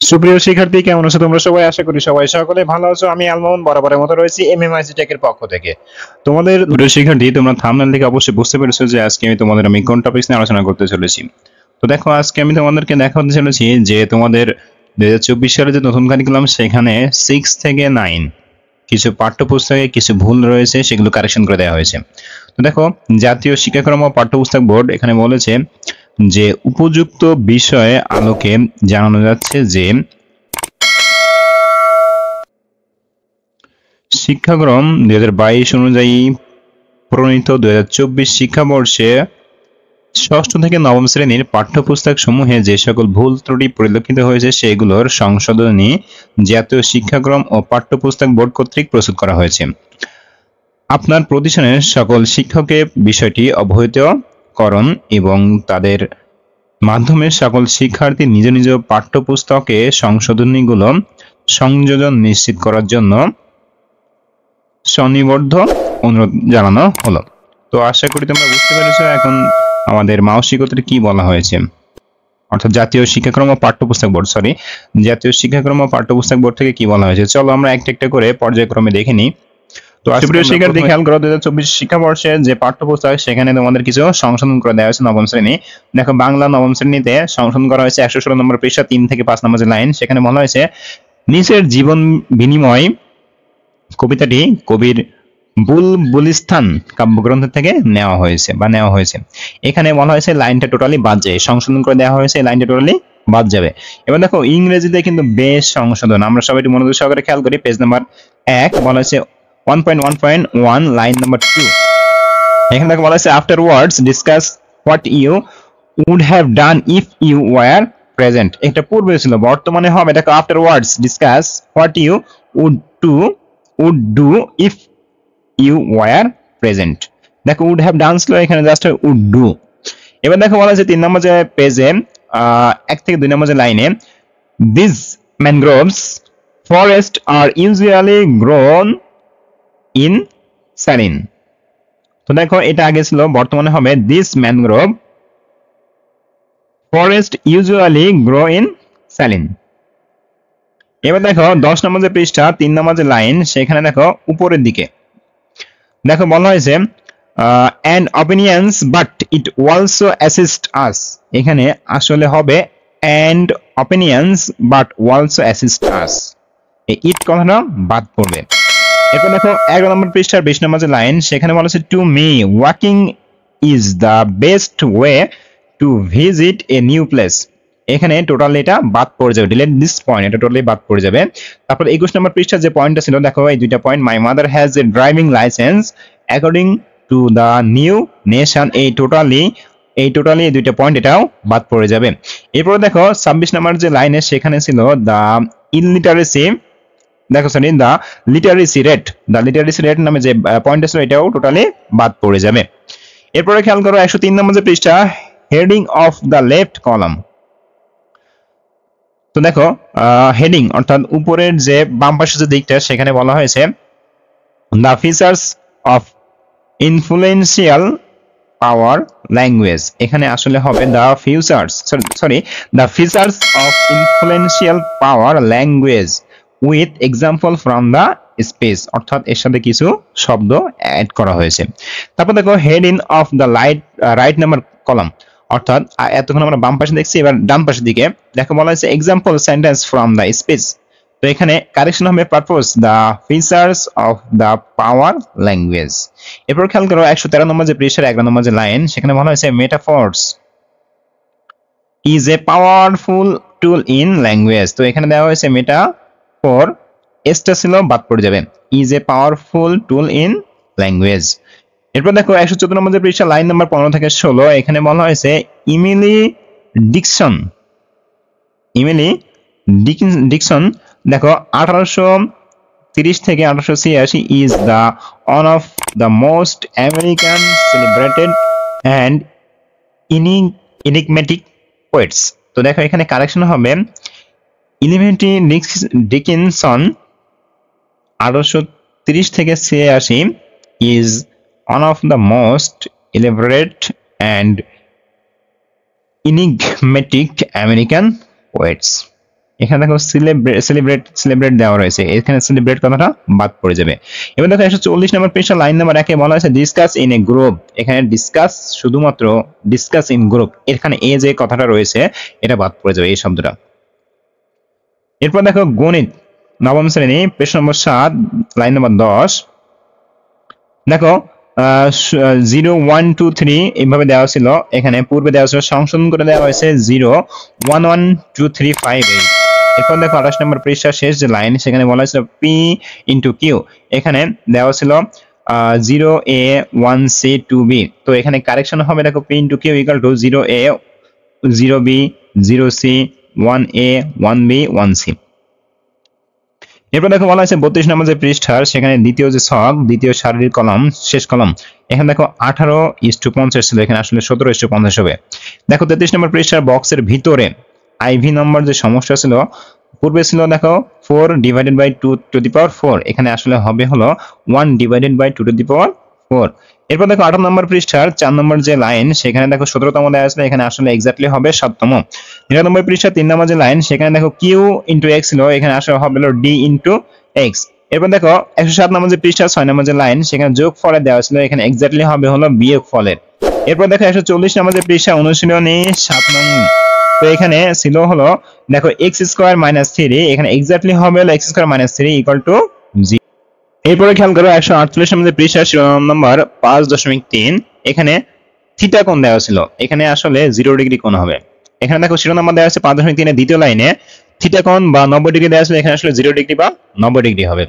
সুপ্রিয় শিক্ষার্থী, কেমন আছো তোমরা সবাই? আশা করি সবাই সকলে ভালো আছো। আমি আলমোহন বরাবরের মতো রয়েছি এমএমআইসি টেকের পক্ষ থেকে। তোমাদের প্রিয় শিক্ষার্থী, তোমরা থাম্বনেল থেকে অবশ্যই বুঝতে পেরেছো যে আজকে আমি কোন টপিক নিয়ে আলোচনা করতে চলেছি। তো দেখো, আজকে আমি তোমাদেরকে দেখাতে চলেছি যে তোমাদের 2024 সালে যে নতুন কারিকুলাম, সেখানে 6 থেকে 9 কিছু পাঠ্যপুস্তকে কিছু ভুল রয়েছে, সেগুলো কারেকশন করে দেওয়া হয়েছে। তো দেখো, জাতীয় শিক্ষাক্রম ও পাঠ্যপুস্তক বোর্ড এখানে বলেছে যে উপযুক্ত বিষয়ে আলোকে জানানো যাচ্ছে যে শিক্ষাক্রম 2022 অনুযায়ী প্রণীত 2024 শিক্ষাবর্ষে ষষ্ঠ থেকে নবম শ্রেণীর পাঠ্যপুস্তক সমূহে যে সকল ভুল ত্রুটি পরিলক্ষিত হয়েছে সেগুলোর সংশোধনী জাতীয় শিক্ষাক্রম ও পাঠ্যপুস্তক বোর্ড কর্তৃক প্রস্তুত করা হয়েছে। আপনার প্রতিষ্ঠানের সকল শিক্ষককে বিষয়টি অবহিত করুন এবং তাদের মাধ্যমে সকল শিক্ষার্থী নিজ নিজ পাঠ্যপুস্তকে সংশোধনীগুলো সংযোজন নিশ্চিত করার জন্য স্বনিবদ্ধ অনুরোধ জানানো হলো। তো আশা করি তোমরা বুঝতে পেরেছো এখন আমাদের মানসিকতার কি বলা হয়েছে, অর্থাৎ জাতীয় শিক্ষাক্রম ও পাঠ্যপুস্তক বোর্ড জাতীয় শিক্ষাক্রম ও পাঠ্যপুস্তক বোর্ড থেকে কি বলা হয়েছে। চলো আমরা একটা একটা করে পর্যায়ক্রমে দেখে নিই। তো সুপ্রিয় শিক্ষার্থী, খেয়াল করো 2024 শিক্ষাবর্ষে যে পাঠ্যপুস্তক সেখানে তোমাদের কিছু সংশোধন করে দেওয়া হয়েছে। নবম শ্রেণী, দেখো বাংলা নবম শ্রেণীতে সংশোধন করা হয়েছে 116 নম্বর পৃষ্ঠা 3 থেকে 5 নম্বর লাইন। সেখানে বলা হয়েছে নিচের জীবন বিনিময় কবিতাটি কবির বুলবুলিস্তান কাব্যগ্রন্থ থেকে নেওয়া হয়েছে। এখানে বলা হয়েছে লাইনটা টোটালি বাদ যায়, সংশোধন করে দেওয়া হয়েছে, লাইনটা টোটালি বাদ যাবে। এবার দেখো ইংরেজিতে কিন্তু বেশ সংশোধন, আমরা সবাই একটু মনোযোগ সহকারে খেয়াল করি। পেজ নাম্বার 1 বলা হয়েছে 1.1.1 লাইন নাম্বার 2। এখানে দেখো বলা হয়েছে afterwards discuss what you would have done if you were present. এটা পূর্বে ছিল, বর্তমানে হবে দেখো afterwards discuss what you would do if you were present. দেখো উড হ্যাভ ডান ছিল, এখানে জাস্ট উড ডু। এবার দেখো বলা হয়েছে 3 নম্বর যে পেজে 1 থেকে 2 নম্বর যে লাইনে this mangroves forest are usually grown in saline. তো দেখো এটা আগে ছিল, বর্তমানে হবে this mangrove forest usually grow in saline. এবার দেখো 10 নম্বর যে পৃষ্ঠা 3 নম্বর যে লাইন, সেখানে দেখো উপরের দিকে দেখো বলা হয়েছে and opinions but it also assist us। এখানে আসলে হবে and opinions but also assist us, এই ইট কথাটা বাদ পড়বে। এরপর দেখো 11 নম্বর পৃষ্ঠার 20 নম্বর যে লাইন, সেখানে বলা হয়েছে to me walking is the best way to visit a new place. এখানে টোটালি এটা বাদ পড়ে যাবে, ডিলিট দিস পয়েন্ট, এটা টোটালি বাদ পড়ে যাবে। তারপর 21 নম্বর পৃষ্ঠার যে পয়েন্টটা ছিল, দেখো এই দুইটা point, my mother has a driving licence according to the new nation, এই টোটালি এই দুইটা পয়েন্ট এটাও বাদ পড়ে যাবে। এরপর দেখো 26 নম্বর যে লাইনে, সেখানে ছিল দ্য ইলিটারেসি, দেখো সরি দ্য লিটারেসি রেট নামে যে পয়েন্ট ছিল, এটাও টোটালি বাদ পড়ে যাবে। এরপরে খেয়াল করো 103 নম্বর যে পৃষ্ঠা heading of the left column. তো দেখো হেডিং অর্থাৎ উপরের যে বাম পাশের যে দিকটা, সেখানে বলা হয়েছে the features of influential power language. এখানে আসলে হবে the features of influential power language with example from the space, অর্থাৎ এর সাথে কিছু শব্দ অ্যাড করা হয়েছে। তারপর দেখো heading of the right number column, অর্থাৎ এতক্ষণ আমরা বাম পাশে দেখছি, এবার ডান পাশের দিকে দেখো বলা হয়েছে example sentence from the speech. তো এখানে কারেকশন হবে purpose the features of the power language. এরপর খেয়াল করো 113 নম্বর যে পৃষ্ঠার 11 নম্বর যে লাইন, সেখানে বলা হয়েছে metaphors is a powerful tool in language. তো এখানে দেওয়া হয়েছে মেটাফোর, এসটা ছিল বাদ পড়ে যাবে, is a powerful tool in language. এরপর দেখো 114 নম্বর যে পৃষ্ঠা লাইন নাম্বার 15 থেকে 16, এখানে বলা হয়েছে ইমিলি ডিকসন দেখো 1830 থেকে 1886 is the one of the most American celebrated and enigmatic poets. তো দেখো এখানে কারেকশন হবে ইলিমেন্টি ডিকিনসন 1830 থেকে 86 is one of the most elaborate and enigmatic American poets। এখানে দেখো সেলিব্রেট দেওয়া রয়েছে, এখানে সেলিব্রেট কথাটা বাদ পড়ে যাবে। এবার দেখো 140 নম্বর পৃষ্ঠা লাইন নাম্বার 1 এ বলা হয়েছে ডিসকাস ইন এ গ্রুপ। এখানে ডিসকাস শুধুমাত্র ডিসকাস ইন গ্রুপ, এখানে এ যে কথাটা রয়েছে এটা বাদ পড়ে যাবে এই শব্দটা। এরপর দেখো গণিত নবম শ্রেণী পৃষ্ঠা নম্বর 7 লাইন নম্বর 10। দেখো 0 1 2 3 এইভাবে দেওয়া ছিল, এখানে পূর্বে দেওয়া ছিল, সংশোধন করে দেওয়া হয়েছে 0 1 1 2 3 5 8। এরপর দেখো 28 নম্বর পৃষ্ঠার শেষ যে লাইন, সেখানে বলা হয়েছিল P ইন্টু কিউ, এখানে দেওয়া ছিল 0A 1C 2B। তো এখানে কারেকশন হবে, দেখো P into Q equal to 0A 0B 0C 1A 1B 1C। এরপর দেখো বলা হয়েছে 32 নম্বর যে পৃষ্ঠার, সেখানে দ্বিতীয় যে ছক, দ্বিতীয় সারির কলম, শেষ কলম, এখানে দেখো 18:50 ছিল, এখানে আসলে 17:50 হবে। দেখো 33 নম্বর পৃষ্ঠার বক্সের ভিতরে আইভি নম্বর যে সমস্যা ছিল, পূর্বে ছিল দেখো 4 ডিভাইডেড বাই 2 টু দি পাওয়ার 4, এখানে আসলে হবে হলো 1 ডিভাইডেড বাই 2 টু দি পাওয়ার 4। এরপর দেখো 18 নম্বর পৃষ্ঠার 4 নম্বর যে লাইন, সেখানে দেখো 17তম দেওয়া আছে, এখানে আসলে এক্স্যাক্টলি হবে 7তম। 99 পৃষ্ঠার 3 নম্বর যে লাইন, সেখানে দেখো কিউ ইন্টু এক্স ছিল, এখানে আসলে হবে হলো ডি ইন্টু এক্স। এরপর দেখো 107 নম্বর যে পৃষ্ঠার 6 নম্বর যে লাইন, সেখানে যোগ ফলের দেওয়া ছিল, এখানে এক্স্যাক্টলি হবে হলো বিয়োগ ফলের। এরপর দেখো 140 নম্বর যে পৃষ্ঠা অনুশীলনী 7 নং, তো এখানে ছিল হলো দেখো x স্কয়ার মাইনাস 3, এখানে এক্স্যাক্টলি হবে হলো x square minus 3 equal to 0। এরপরে খেয়াল করো 148 নম্বর পৃষ্ঠা শিরোনাম নাম্বার 5.3, এখানে থিটা কোণ দেওয়া ছিল, এখানে আসলে 0 ডিগ্রি কোণ হবে। এখানে দেখো শিরোনাম নাম্বার দেওয়া আছে 5.3 এর দ্বিতীয় লাইনে থিটা কোণ বা 90 ডিগ্রি দেওয়া আছে, এখানে আসলে 0 ডিগ্রি বা 90 ডিগ্রি হবে।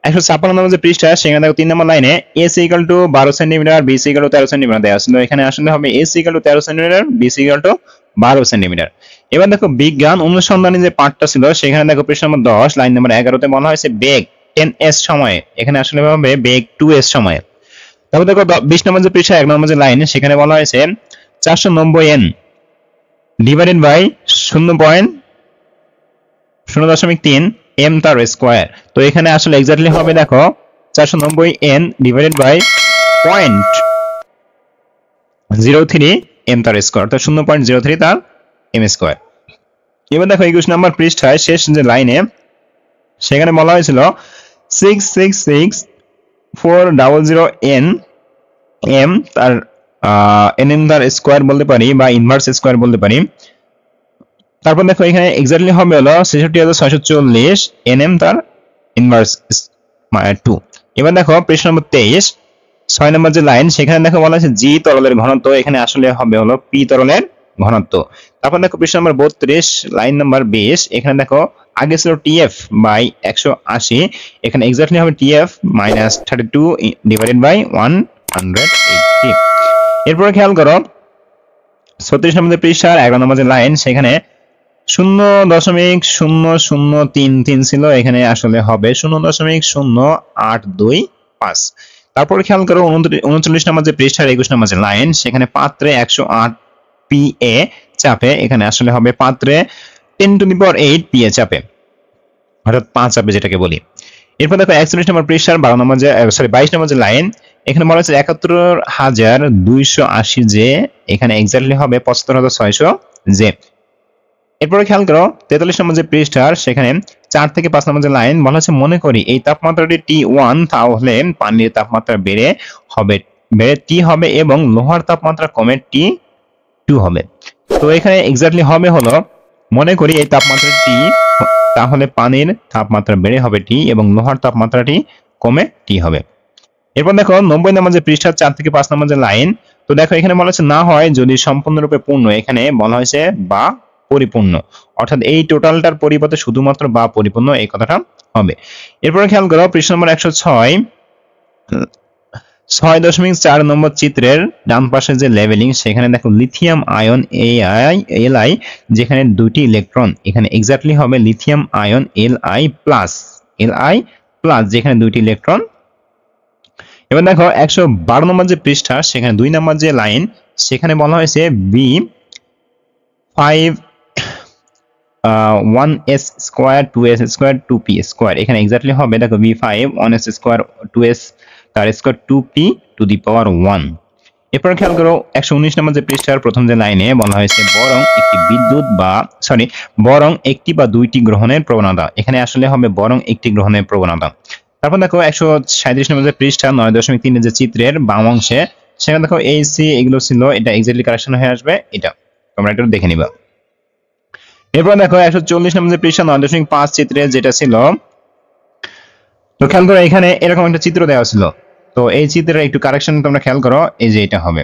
156 নম্বর যে পৃষ্ঠা, সেখানে দেখো 3 নম্বর লাইনে AC equal to 12 centimetre, BC equal to 13 centimetre দেওয়া ছিল, এখানে আসলে হবে AC equal to 13 centimetre, BC equal to 12 centimetre. এবার দেখো বিজ্ঞান অনুসন্ধানী যে পাঠটা ছিল, সেখানে দেখো পৃষ্ঠা নম্বর 10 লাইন নম্বর 11 তে বলা হয়েছে বেগ 10s সময়ে, এখানে আসলে হবে বেগ 2s সময়ে। তারপর দেখো 20 নম্বর যে পৃষ্ঠা 1 নম্বর যে লাইন, সেখানে বলা হয়েছে 490n ডিভাইডেড বাই 0.3 m তার স্কয়ার। তো এখানে আসলে এক্স্যাক্টলি হবে দেখো 490n ডিভাইডেড বাই 0.03 m তার স্কয়ার, তো 0.03 তার m স্কয়ার। এবার দেখো 21 নম্বর পৃষ্ঠায় শেষ যে লাইনে, সেখানে বলা হয়েছিল 666,400n m তার nm তার স্কয়ার বলতে পারি বা ইনভার্স স্কয়ার বলতে পারি। তারপর দেখো এখানে এক্স্যাক্টলি হবে হলো 66,640 nm তার ইনভার্স 2। এবার দেখো পৃষ্ঠা নম্বর 23 6 নম্বর যে লাইন, সেখানে দেখো বলা আছে জি তরলের ঘনত্ব, এখানে আসলে হবে হলো পি তরলের ঘনত্ব। তারপর দেখো পৃষ্ঠা নম্বর 32 লাইন নাম্বার 20, এখানে দেখো আগে ছিল TF বাই 180, এখানে এক্স্যাক্টলি হবে TF মাইনাস 32 ডিভাইডেড বাই 180। এরপরে খেয়াল করো 36 নম্বর পৃষ্ঠার 11 নম্বর যে লাইন, সেখানে 0.0033 ছিল, এখানে আসলে হবে 0.0825। তারপর খেয়াল করো 39 নম্বর যে পৃষ্ঠার 21 নম্বর যে লাইন, সেখানে পাত্রে 108 PA চাপে, এখানে আসলে হবে পাত্রে 10 টু দি পাওয়ার 8 PA চাপে, অর্থাৎ 5 চাপে যেটাকে বলি। এরপর দেখো 41 নম্বর পৃষ্ঠার 22 নম্বর যে লাইন, এখানে বলা হচ্ছে 71,280 জে, এখানে এক্স্যাক্টলি হবে 75,600 জে। এরপরে খেয়াল করো 43 নম্বর যে পৃষ্ঠার, সেখানে 4 থেকে 5 নম্বর যে লাইন, বলা হচ্ছে মনে করি এই তাপমাত্রাটি T1, তাহলে পানির তাপমাত্রা বেড়ে T হবে এবং লোহার তাপমাত্রা কমে T2 হবে। তো এখানে এক্স্যাক্টলি হবে হলো মনে করি এই তাপমাত্রা T, তাহলে পানির তাপমাত্রা বেড়ে হবে T এবং লোহার তাপমাত্রাটি কমে T হবে। এরপর দেখো 90 নম্বর যে পৃষ্ঠার 4 থেকে 5 নম্বর যে লাইন, তো দেখো এখানে বলা হচ্ছে না হয় যদি সম্পূর্ণরূপে পূর্ণ, এখানে বলা হয়েছে বা পরিপূর্ণ, অর্থাৎ এই টোটালটার পরিবর্তে শুধুমাত্র বা পরিপূর্ণ এই কথাটা হবে। এরপরে খেয়াল করো পৃষ্ঠা নম্বর 106 6.4 নম্বর চিত্রের ডান পাশে যে লেভেলিং, সেখানে দেখো লিথিয়াম আয়ন Li, যেখানে দুটি ইলেকট্রন, এখানে এক্স্যাক্টলি হবে লিথিয়াম আয়ন Li প্লাস যেখানে দুটি ইলেকট্রন। এবার দেখো 112 নম্বর যে পৃষ্ঠা, সেখানে 2 নম্বর যে লাইন, সেখানে বলা হয়েছে B5 1s square 2s square 2p square, এখানে এক্স্যাক্টলি হবে দেখো B5 1s স্কয়ার 2s তার স্কয়ার 2p টু দি পাওয়ার 1। এরপর খেয়াল করো 119 নম্বর যে পৃষ্ঠার প্রথম যে লাইনে বলা হয়েছে বরং একটি বা দুইটি গ্রহণের প্রবণতা। এখানে আসলে হবে বরং একটি গ্রহণের প্রবণতা। তারপর দেখো 137 নম্বর যে পৃষ্ঠা 9.3 যে চিত্রের বাম অংশে, সেখানে দেখো এই সি এগুলো ছিল, এটা এক্স্যাক্টলি কারেকশন হয়ে আসবে, এটা তোমরা একটু দেখে নিবা। এরপর দেখো 140 নম্বর যে পৃষ্ঠা 9.5 চিত্রে যেটা ছিল, তো খেয়াল করো এখানে এরকম একটা চিত্র দেওয়া ছিল। তো এই চিত্রের একটু কারেকশন তোমরা খেয়াল করো, এই যে এটা হবে,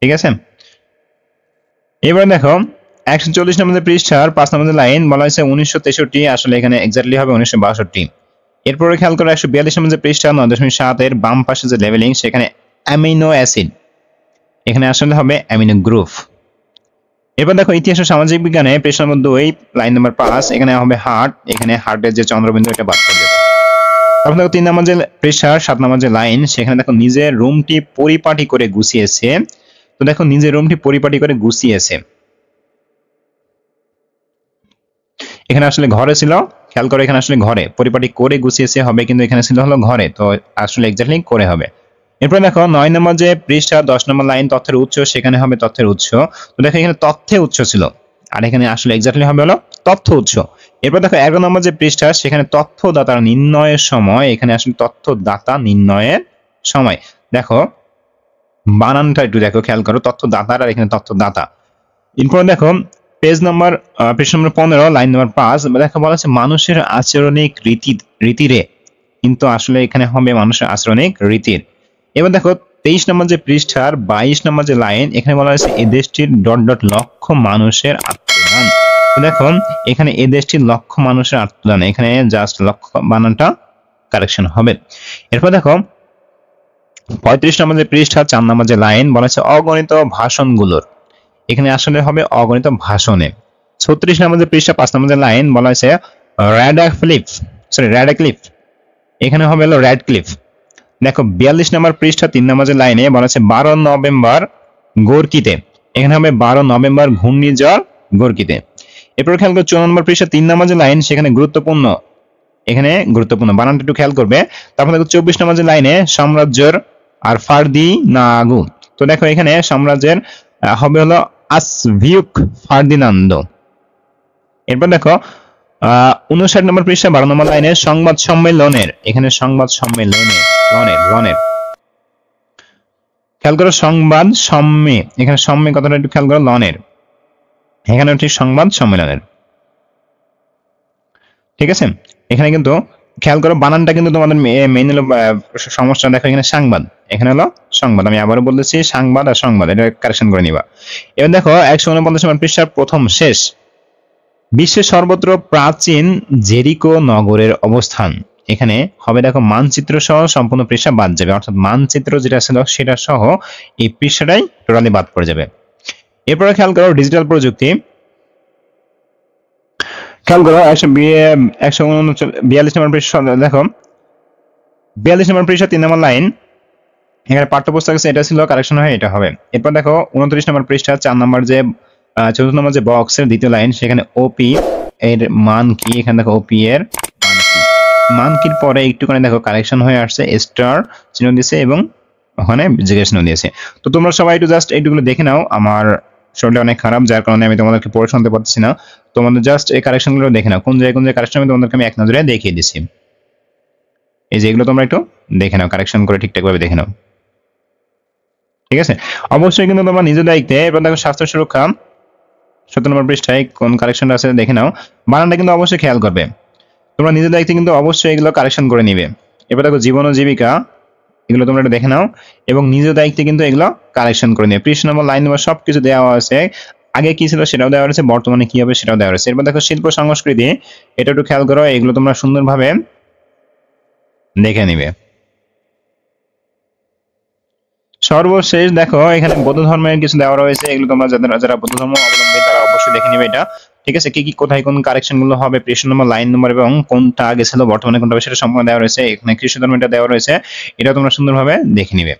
ঠিক আছে। এবার দেখো 140 নম্বর পৃষ্ঠার 5 নম্বর লাইন বলা হয়েছে 1963, আসলে এখানে এক্স্যাক্টলি হবে 1962। এরপরে খেয়াল করো 142 নম্বর পৃষ্ঠা 9.7 এর বাম পাশে যে লেভেলিং, সেখানে অ্যামিনো অ্যাসিড, এখানে আসলে হবে অ্যামিনো গ্রুপ। এরপর দেখো ইতিহাস ও সামাজিক বিজ্ঞানে পৃষ্ঠা নম্বর 2 লাইন নম্বর 5, এখানে হবে হার্ট, এখানে হার্টের যে চন্দ্রবিন্দু এটা বাদ পড়ে যাবে। তারপর দেখো 3 নম্বর যে পৃষ্ঠার 7 নম্বর যে লাইন, সেখানে দেখো নিজের রুমটি পরিপাটি করে গুছিয়েছে। তো দেখো নিজের রুমটি পরিপাটি করে গুছিয়েছে, এখানে আসলে ঘরে ছিল, খেয়াল করো এখানে আসলে ঘরে পরিপাটি করে গুছিয়েছে হবে, কিন্তু এখানে ছিল হলো ঘরে, তো আসলে এক্স্যাক্টলি করে হবে। এরপর দেখো 9 নম্বর যে পৃষ্ঠা 10 নম্বর লাইন তথ্যের উৎস, সেখানে হবে তথ্যের উৎস। তো দেখো এখানে তথ্যের উৎস ছিল, আর এখানে আসলে এক্স্যাক্টলি হবে হলো তথ্য উৎস। এরপর দেখো 11 নম্বর যে পৃষ্ঠা, সেখানে তথ্যদাতা নির্ণয়ের সময়, এখানে আসলে তথ্যদাতা নির্ণয়ের সময়, দেখো বানানটা একটু দেখো, খেয়াল করো তথ্যদাতার আর এখানে তথ্যদাতা। এরপর দেখো পৃষ্ঠা নম্বর 15 লাইন নম্বর 5, দেখো বলা আছে মানুষের আচরণিক রীতিরে, কিন্তু আসলে এখানে হবে মানুষের আচরণিক রীতির। এবার দেখো 23 নম্বর যে পৃষ্ঠার 22 নম্বর যে লাইন, এখানে বলা হয়েছে এ দেশটির লক্ষ মানুষের আত্মদান। তো দেখো এখানে এ দেশটির লক্ষ মানুষের আত্মদান, এখানে জাস্ট লক্ষ বানানটা কারেকশন হবে। এরপর দেখো 35 নম্বর যে পৃষ্ঠা 4 নম্বর যে লাইন, বলা হয়েছে অগণিত ভাষণগুলোর, এখানে আসলে হবে অগণিত ভাষণে। 36 নম্বর যে পৃষ্ঠা 5 নম্বর যে লাইন, বলা হয়েছে র্যাডক্লিফ, এখানে হবে হলো র্যাডক্লিফ। দেখো 42 নম্বর পৃষ্ঠা 3 নম্বর যে লাইনে বলা হয়েছে 12 নভেম্বর গোর্কিতে, এখানে হবে 12 নভেম্বর ঘূর্ণিঝড় গোর্কিতে। এরপর খেয়াল করো 54 নম্বর পৃষ্ঠা 3 নম্বর যে লাইন, সেখানে গুরুত্বপূর্ণ, এখানে গুরুত্বপূর্ণ বানানটা একটু খেয়াল করবে। তারপর দেখো 24 নম্বর যে লাইনে সাম্রাজ্যের আর ফার্দিনাগু, তো দেখো এখানে সাম্রাজ্যের হবে হলো আসভিউক ফার্দিনান্দো। এরপর দেখো 59 নম্বর পৃষ্ঠা 12 নম্বর লাইনে সংবাদ সম্মেলনের, এখানে সংবাদ সম্মেলনের লনের খেয়াল করো সংবাদ সম্মে, এখানে সম্মে কথাটা একটু খেয়াল করো, লনের, এখানে হচ্ছে সংবাদ সম্মেলনের, ঠিক আছে। এখানে কিন্তু খেয়াল করো বানানটা কিন্তু তোমাদের মেইন হলো সমস্যা, দেখো এখানে সাংবাদ, এখানে হলো সংবাদ, আমি আবারও বলতেছি সাংবাদ আর সংবাদ, এটা কারেকশন করে নিবা। এবার দেখো 149 নম্বর পৃষ্ঠার প্রথম শেষ, বিশ্বের সর্বত্র প্রাচীন জেরিকো নগরের অবস্থান, এখানে হবে দেখো মানচিত্র সহ সম্পূর্ণ পৃষ্ঠা বাদ যাবে, অর্থাৎ মানচিত্র যেটা ছিল সেটা সহ এই পৃষ্ঠাটাই টোটালি বাদ পড়ে যাবে। এরপরে খেয়াল করো ডিজিটাল প্রযুক্তি, খেয়াল করো 142 নম্বর পৃষ্ঠা, দেখো 42 নম্বর পৃষ্ঠা 3 নম্বর লাইন, এখানে পাঠ্যপুস্তক আছে, এটা ছিল কারেকশন হয়ে এটা হবে। এরপর দেখো 29 নম্বর পৃষ্ঠা 4 নম্বর যে 4 নম্বর যে বক্সের দ্বিতীয় লাইন, সেখানে ওপি এর মান কি, এখানে দেখো ওপি এর মান কি, মান কির পরে একটুখানি দেখো কারেকশন হয়ে আসছে, স্টার চিহ্ন দিয়েছে এবং ওখানে জিজ্ঞাসা চিহ্ন দিয়েছে। তো তোমরা সবাই একটু জাস্ট এইটুকুলো দেখে নাও, আমার শরীরটা অনেক খারাপ, যার কারণে আমি তোমাদেরকে পড়ে শুনতে পারছি না, তোমাদের জাস্ট এই কারেকশনগুলো দেখে নাও, কোন জায়গায় কারেকশন আমি তোমাদেরকে এক নজরে দেখিয়ে দিচ্ছি। এই যে এগুলো তোমরা একটু দেখে নাও, কারেকশন করে ঠিকঠাক ভাবে দেখে নাও, ঠিক আছে। অবশ্যই কিন্তু তোমরা নিজের দায়িত্বে, এবার দেখো স্বাস্থ্য সুরক্ষা 17 নম্বর পৃষ্ঠায় কোন কারেকশনটা আছে দেখে নাও, বানানটা কিন্তু অবশ্যই খেয়াল করবে, তোমরা নিজের দায়িত্বে কিন্তু অবশ্যই এগুলো কারেকশন করে নিবে। এবার দেখো জীবন ও জীবিকা, এগুলো তোমরা একটু দেখে নাও এবং নিজের দায়িত্বে কিন্তু এগুলো কারেকশন করে নিবে। পৃষ্ঠা নম্বর লাইন নম্বর সবকিছু দেওয়া আছে, আগে কি ছিল সেটাও দেওয়া রয়েছে, বর্তমানে কি হবে সেটাও দেওয়া রয়েছে। এরপর দেখো শিল্প সংস্কৃতি, এটা একটু খেয়াল করো, এগুলো তোমরা সুন্দরভাবে দেখে নিবে। সর্বশেষ দেখো এখানে বৌদ্ধ ধর্মের কিছু দেওয়া রয়েছে, এগুলো তোমরা যারা বৌদ্ধ ধর্ম অবলম্বী তারা অবশ্যই দেখে নিবে এটা, ঠিক আছে। কি কি কোথায় কোন কারেকশন গুলো হবে, পৃষ্ঠা নম্বর লাইন নম্বর এবং কোনটা আগে ছিল বর্তমানে কোনটা সেটা সম্পূর্ণ দেওয়া রয়েছে। এখানে খ্রিস্ট ধর্মটা দেওয়া রয়েছে, এটা তোমরা সুন্দরভাবে দেখে নিবে।